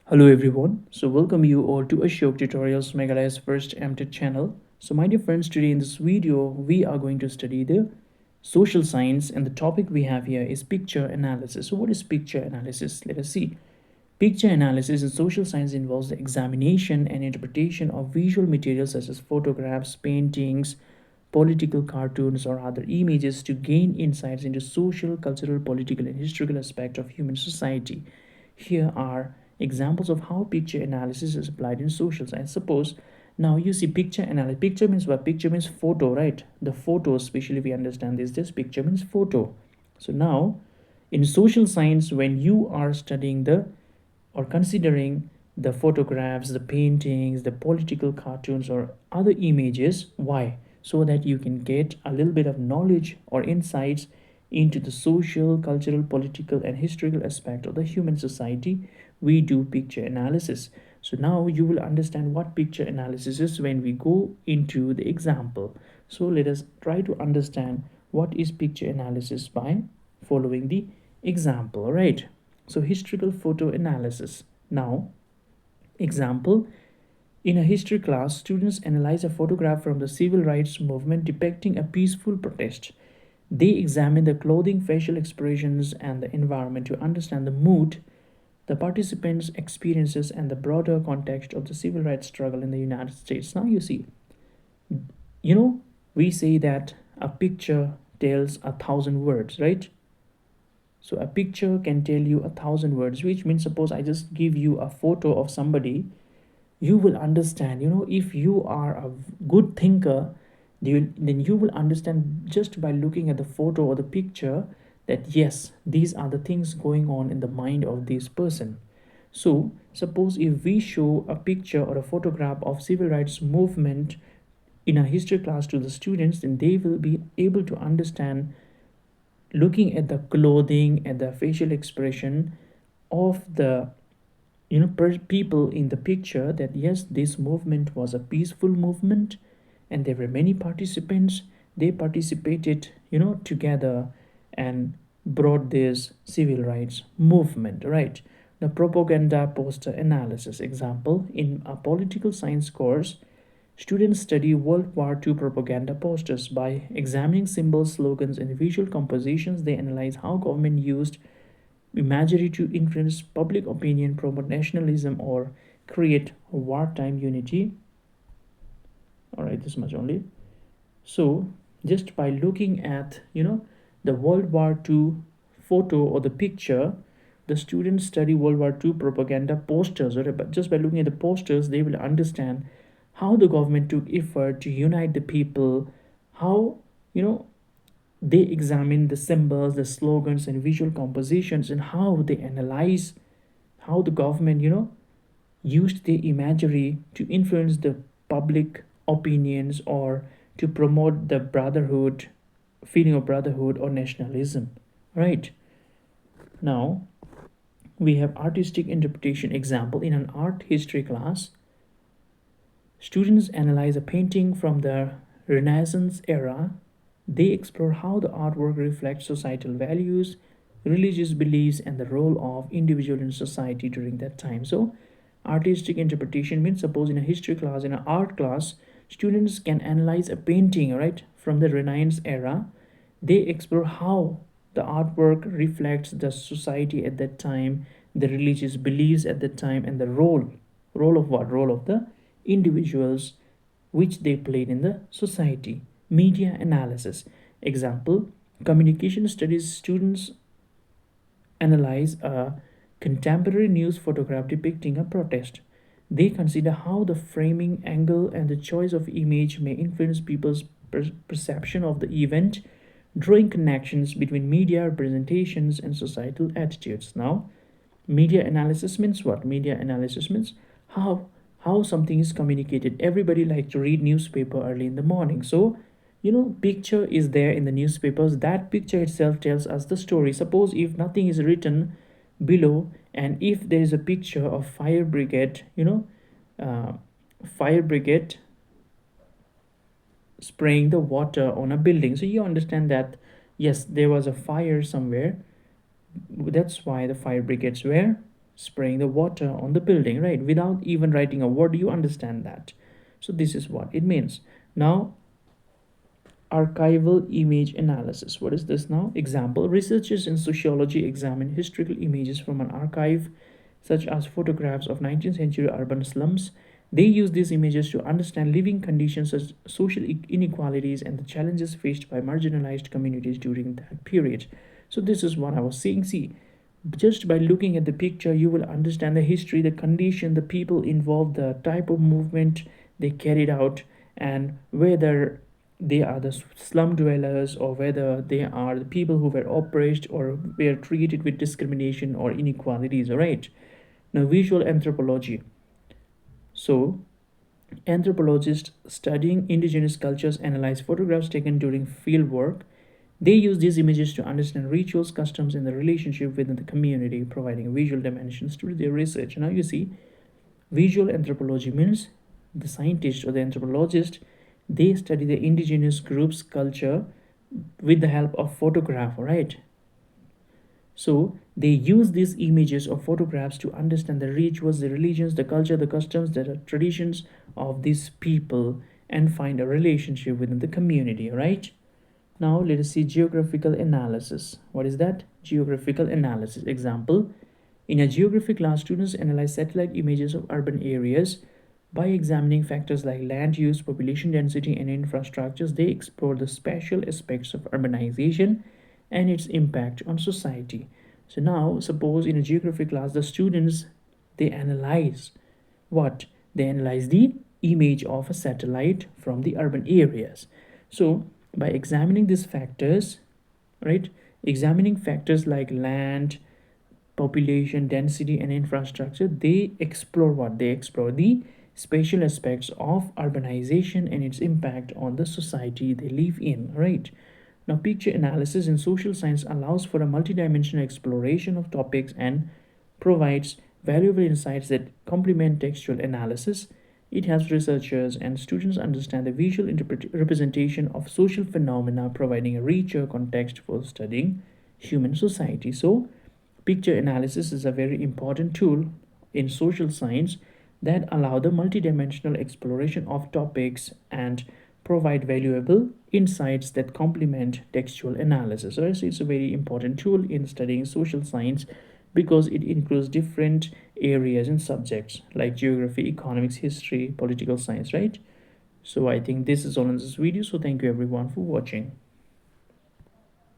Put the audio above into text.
Hello everyone. Welcome you all to Ashok Tutorials Meghalaya's first MTech channel. My dear friends, today in this video we are going to study the social science, and the topic we have here is picture analysis. So what is picture analysis? Let us see. Picture analysis in social science involves the examination and interpretation of visual materials such as photographs, paintings, political cartoons or other images to gain insights into social, cultural, political and historical aspects of human society. Here are examples of how picture analysis is applied in social science. Suppose now you see picture analysis. Picture means what? Picture means photo, right? The photo, especially we understand this picture means photo. So now in social science, when you are studying the or considering the photographs, the paintings, the political cartoons, or other images. Why? So that you can get a little bit of knowledge or insights into the social, cultural, political, and historical aspect of the human society. We do picture analysis. So now you will understand what picture analysis is when we go into the example. So let us try to understand what is picture analysis by following the example, right? So historical photo analysis. Now, example, in a history class, students analyze a photograph from the civil rights movement depicting a peaceful protest. They examine the clothing, facial expressions, and the environment to understand the mood, the participants' experiences, and the broader context of the civil rights struggle in the United States. Now, you see, you know, we say that a picture tells 1,000 words, right? So a picture can tell you 1,000 words, which means suppose I just give you a photo of somebody, you will understand. If you are a good thinker, then you will understand just by looking at the photo or the picture that yes, these are the things going on in the mind of this person. So suppose if we show a picture or a photograph of civil rights movement in a history class to the students, then they will be able to understand, looking at the clothing and the facial expression of the people in the picture, that yes, this movement was a peaceful movement and there were many participants. They participated together and brought this civil rights movement, right? The propaganda poster analysis. Example, in a political science course, students study World War II propaganda posters. By examining symbols, slogans, and visual compositions, they analyze how government used imagery to influence public opinion, promote nationalism, or create wartime unity. All right, this much only. So, just by looking at the World War II photo or the picture, the students study World War II propaganda posters. Or but just by looking at the posters, they will understand how the government took effort to unite the people, how you know they examine the symbols, the slogans, and visual compositions, and how they analyze how the government, used the imagery to influence the public opinions or to promote the brotherhood, feeling of brotherhood or nationalism. Right. Now, we have artistic interpretation. Example, in an art history class, students analyze a painting from the Renaissance era. They explore how the artwork reflects societal values, religious beliefs, and the role of individual in society during that time. So, artistic interpretation means suppose in a history class, in an art class, students can analyze a painting, right, from the Renaissance era. They explore how the artwork reflects the society at that time, the religious beliefs at that time, and the role of what? Role of the individuals which they played in the society. Media analysis. Example, communication studies students analyze a contemporary news photograph depicting a protest. They consider how the framing angle and the choice of image may influence people's perception of the event, drawing connections between media representations and societal attitudes. Now, media analysis means what? Media analysis means how something is communicated. Everybody likes to read newspaper early in the morning. So, picture is there in the newspapers. That picture itself tells us the story. Suppose if nothing is written below, and if there is a picture of fire brigade, uh, fire brigade spraying the water on a building, so you understand that yes, there was a fire somewhere. That's why the fire brigades were spraying the water on the building, right? Without even writing a word, you understand that. So this is what it means. Now, archival image analysis. What is this now? Example, researchers in sociology examine historical images from an archive, such as photographs of 19th century urban slums. They use these images to understand living conditions, such social inequalities, and the challenges faced by marginalized communities during that period. So this is what I was saying. See, just by looking at the picture, you will understand the history, the condition, the people involved, the type of movement they carried out, and whether they are the slum dwellers or whether they are the people who were oppressed or were treated with discrimination or inequalities. All right. Now, visual anthropology. So, anthropologists studying indigenous cultures analyze photographs taken during field work. They use these images to understand rituals, customs, and the relationship within the community, providing visual dimensions to their research. Now, you see, visual anthropology means the scientist or the anthropologist, they study the indigenous group's culture with the help of photograph, right? So they use these images or photographs to understand the rituals, the religions, the culture, the customs, the traditions of these people and find a relationship within the community, right? Now let us see geographical analysis. What is that? Geographical analysis. Example, in a geography class, students analyze satellite images of urban areas. By examining factors like land use, population density, and infrastructures, they explore the spatial aspects of urbanization and its impact on society. So now, suppose in a geography class, the students they analyze what? They analyze the image of a satellite from the urban areas. So by examining these factors, right? Examining factors like land, population density, and infrastructure, they explore what? They explore the spatial aspects of urbanization and its impact on the society they live in, right? Now, picture analysis in social science allows for a multidimensional exploration of topics and provides valuable insights that complement textual analysis. It helps researchers and students understand the visual representation of social phenomena, providing a richer context for studying human society. So, picture analysis is a very important tool in social science that allow the multidimensional exploration of topics and provide valuable insights that complement textual analysis. Right? So it's a very important tool in studying social science because it includes different areas and subjects like geography, economics, history, political science, right? So I think this is all in this video. So thank you everyone for watching.